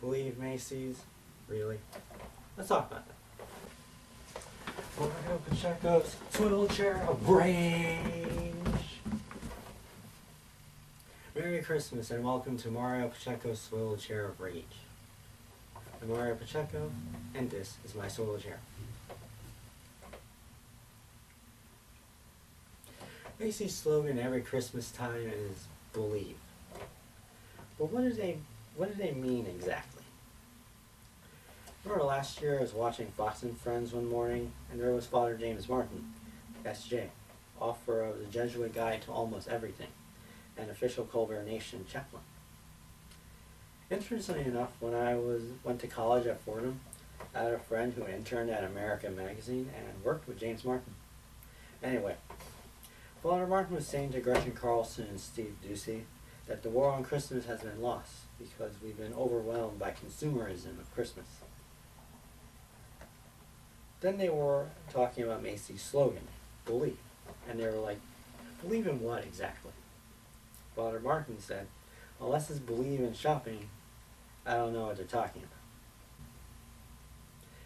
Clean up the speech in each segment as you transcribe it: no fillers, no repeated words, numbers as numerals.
Believe Macy's? Really? Let's talk about that. Mario Pacheco's Swivel Chair of Range. Merry Christmas and welcome to Mario Pacheco's Swivel Chair of Rage. I'm Mario Pacheco, and this is my swivel chair. Macy's slogan every Christmas time is "Believe." But what do they mean exactly? Remember last year I was watching Fox and Friends one morning, and there was Father James Martin, S.J., author of the Jesuit Guide to Almost Everything, and official Colbert Nation chaplain. Interestingly enough, when I went to college at Fordham, I had a friend who interned at American Magazine and worked with James Martin. Anyway, Father Martin was saying to Gretchen Carlson and Steve Ducey that the war on Christmas has been lost because we've been overwhelmed by consumerism of Christmas. Then they were talking about Macy's slogan, "Believe," and they were like, "Believe in what exactly?" Father Martin said, "Unless it's believe in shopping, I don't know what they're talking about."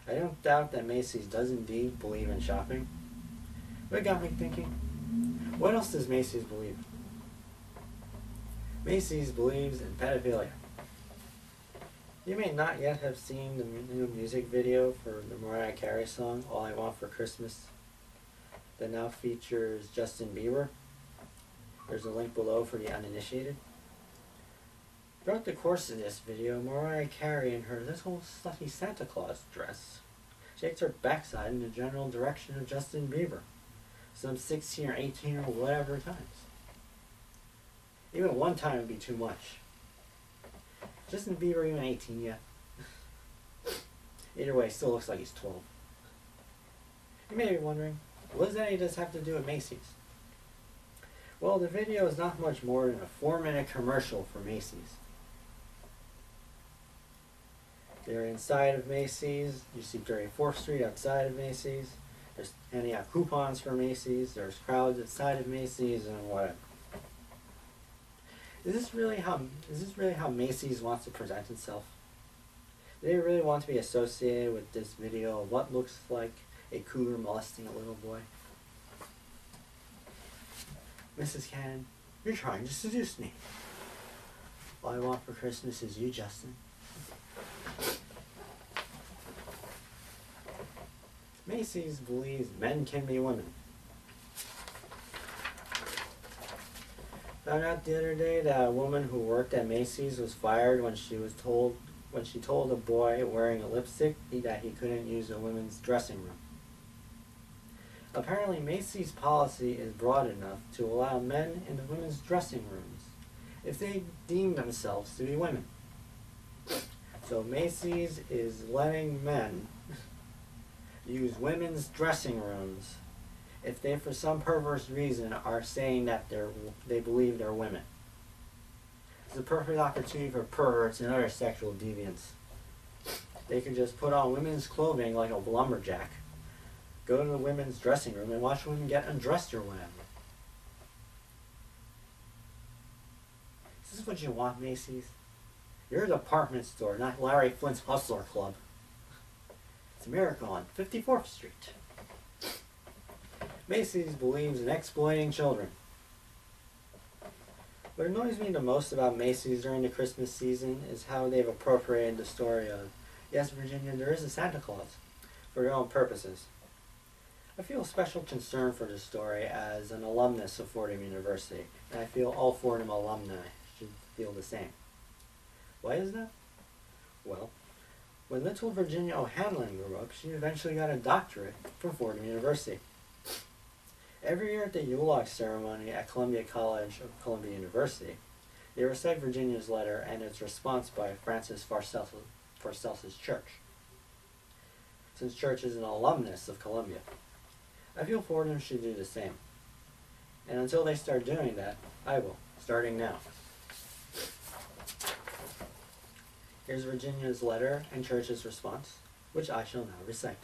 I don't doubt that Macy's does indeed believe in shopping, but it got me thinking, what else does Macy's believe? Macy's believes in pedophilia. You may not yet have seen the new music video for the Mariah Carey song, "All I Want for Christmas," that now features Justin Bieber. There's a link below for the uninitiated. Throughout the course of this video, Mariah Carey in her little slutty Santa Claus dress shakes her backside in the general direction of Justin Bieber, some 16 or 18 or whatever times. Even one time would be too much. Justin Bieber even 18 yet? Either way, still looks like he's 12. You may be wondering, what does any of this have to do with Macy's? Well, the video is not much more than a 4-minute commercial for Macy's. They're inside of Macy's. You see 34th Street outside of Macy's. There's handing out coupons for Macy's. There's crowds outside of Macy's and whatever. Is this really how Macy's wants to present itself? Do they really want to be associated with this video of what looks like a cougar molesting a little boy? Mrs. Cannon, you're trying to seduce me. All I want for Christmas is you, Justin. Macy's believes men can be women. Found out the other day that a woman who worked at Macy's was fired when she told a boy wearing a lipstick that he couldn't use a women's dressing room. Apparently, Macy's policy is broad enough to allow men in the women's dressing rooms if they deem themselves to be women. So Macy's is letting men use women's dressing rooms if they, for some perverse reason, are saying that they believe they're women. It's a perfect opportunity for perverts and other sexual deviants. They can just put on women's clothing like a lumberjack, go to the women's dressing room and watch women get undressed or whatever. Is this what you want, Macy's? You're a department store, not Larry Flint's Hustler Club. It's a miracle on 54th Street. Macy's believes in exploiting children. What annoys me the most about Macy's during the Christmas season is how they've appropriated the story of, yes, Virginia, there is a Santa Claus, for their own purposes. I feel special concern for this story as an alumnus of Fordham University, and I feel all Fordham alumni should feel the same. Why is that? Well, when little Virginia OHanlons grew up, she eventually got a doctorate from Fordham University. Every year at the Yule log ceremony at Columbia College of Columbia University, they recite Virginia's letter and its response by Francis Farcell's church, since church is an alumnus of Columbia. I feel Fordham should do the same. And until they start doing that, I will, starting now. Here's Virginia's letter and church's response, which I shall now recite.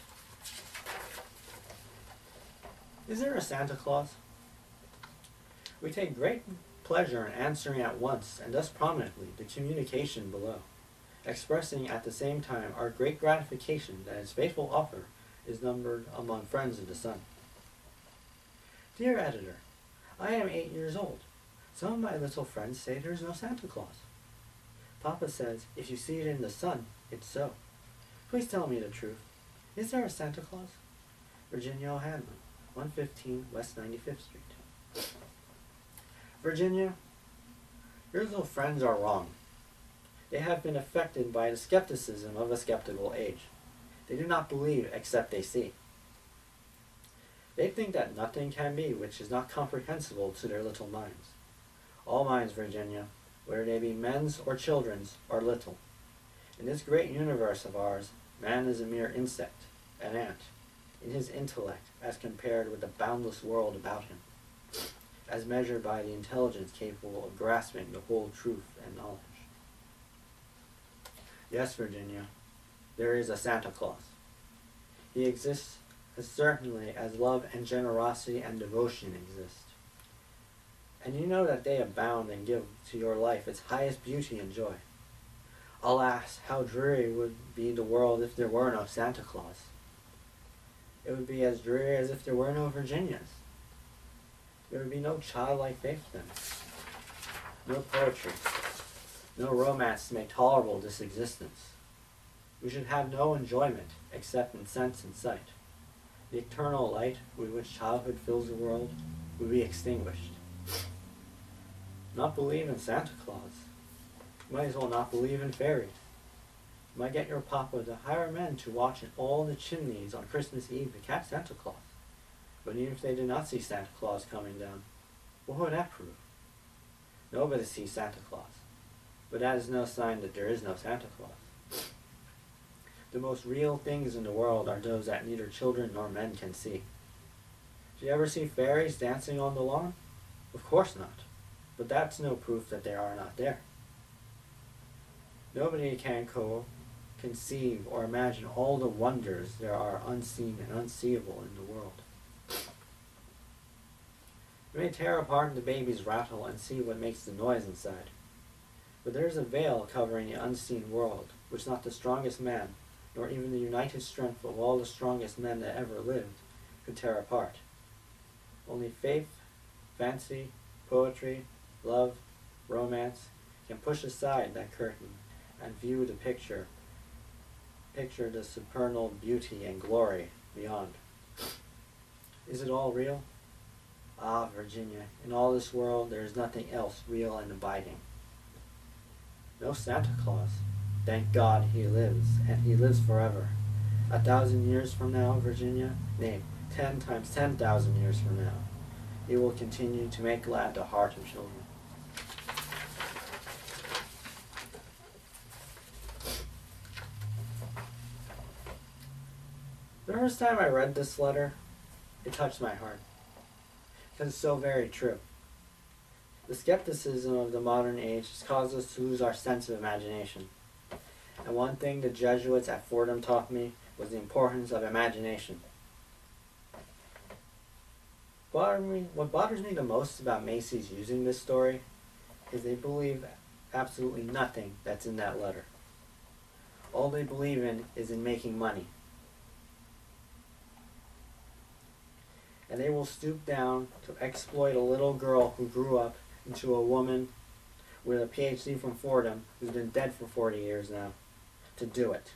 Is there a Santa Claus? We take great pleasure in answering at once and thus prominently the communication below. expressing at the same time our great gratification that his faithful author is numbered among friends of the sun. Dear editor, I am 8 years old. Some of my little friends say there is no Santa Claus. Papa says if you see it in the sun, it's so. Please tell me the truth. Is there a Santa Claus? Virginia OHanlons, 115 West 95th Street. Virginia, your little friends are wrong. They have been affected by the skepticism of a skeptical age. They do not believe except they see. They think that nothing can be which is not comprehensible to their little minds. All minds, Virginia, whether they be men's or children's, are little. In this great universe of ours, man is a mere insect, an ant, in his intellect as compared with the boundless world about him, as measured by the intelligence capable of grasping the whole truth and knowledge. Yes, Virginia, there is a Santa Claus. He exists as certainly as love and generosity and devotion exist. And you know that they abound and give to your life its highest beauty and joy. Alas, how dreary would be the world if there were no Santa Claus. It would be as dreary as if there were no Virginias. There would be no childlike faith then, no poetry, no romance to make tolerable this existence. We should have no enjoyment except in sense and sight. The eternal light with which childhood fills the world would be extinguished. Not believe in Santa Claus. You might as well not believe in fairies. You might get your papa to hire men to watch in all the chimneys on Christmas Eve to catch Santa Claus. But even if they did not see Santa Claus coming down, what would that prove? Nobody sees Santa Claus. But that is no sign that there is no Santa Claus. The most real things in the world are those that neither children nor men can see. Did you ever see fairies dancing on the lawn? Of course not. But that's no proof that they are not there. Nobody can conceive or imagine all the wonders there are unseen and unseeable in the world. You may tear apart the baby's rattle and see what makes the noise inside. But there is a veil covering the unseen world, which not the strongest man, nor even the united strength of all the strongest men that ever lived, could tear apart. Only faith, fancy, poetry, love, romance can push aside that curtain and view the picture the supernal beauty and glory beyond. Is it all real? Ah, Virginia, in all this world there is nothing else real and abiding. No Santa Claus. Thank God he lives, and he lives forever. 1,000 years from now, Virginia, nay, 10 times 10,000 years from now, he will continue to make glad the heart of children. The first time I read this letter, it touched my heart, because it's so very true. The skepticism of the modern age has caused us to lose our sense of imagination. And one thing the Jesuits at Fordham taught me was the importance of imagination. What bothers me the most about Macys using this story is they believe absolutely nothing that's in that letter. All they believe in is in making money. And they will stoop down to exploit a little girl who grew up into a woman with a PhD from Fordham who's been dead for 40 years now, to do it.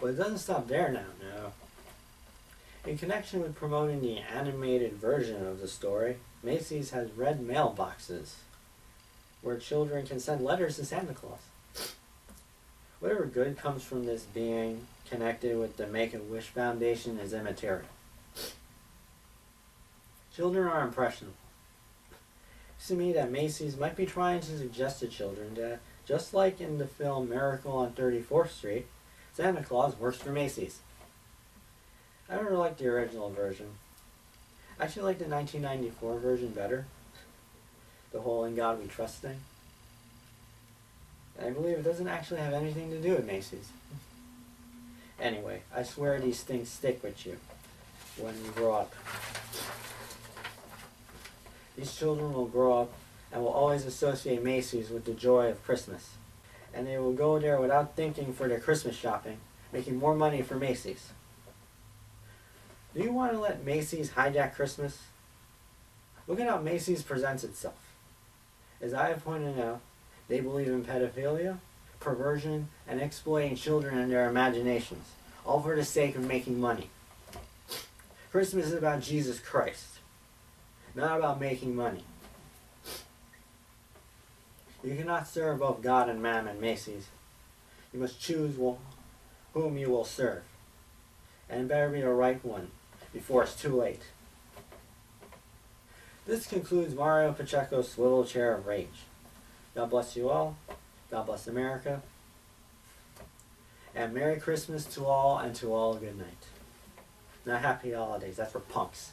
Well, it doesn't stop there now, no. In connection with promoting the animated version of the story, Macys has red mailboxes where children can send letters to Santa Claus. Whatever good comes from this being connected with the Make-A-Wish Foundation is immaterial. Children are impressionable. It seems to me that Macys might be trying to suggest to children that, just like in the film Miracle on 34th Street, Santa Claus works for Macys. I don't really like the original version. I actually like the 1994 version better. The whole "In God We Trust" thing. And I believe it doesn't actually have anything to do with Macys. Anyway, I swear these things stick with you when you grow up. These children will grow up and will always associate Macy's with the joy of Christmas. And they will go there without thinking for their Christmas shopping, making more money for Macy's. Do you want to let Macy's hijack Christmas? Look at how Macy's presents itself. As I have pointed out, they believe in pedophilia, perversion, and exploiting children and their imaginations, all for the sake of making money. Christmas is about Jesus Christ, not about making money. You cannot serve both God and Mammon, Macy's. You must choose whom you will serve. And it better be the right one before it's too late. This concludes Mario Pacheco's Swivel Chair of Rage. God bless you all. God bless America. And Merry Christmas to all, and to all a good night. Not Happy Holidays. That's for punks.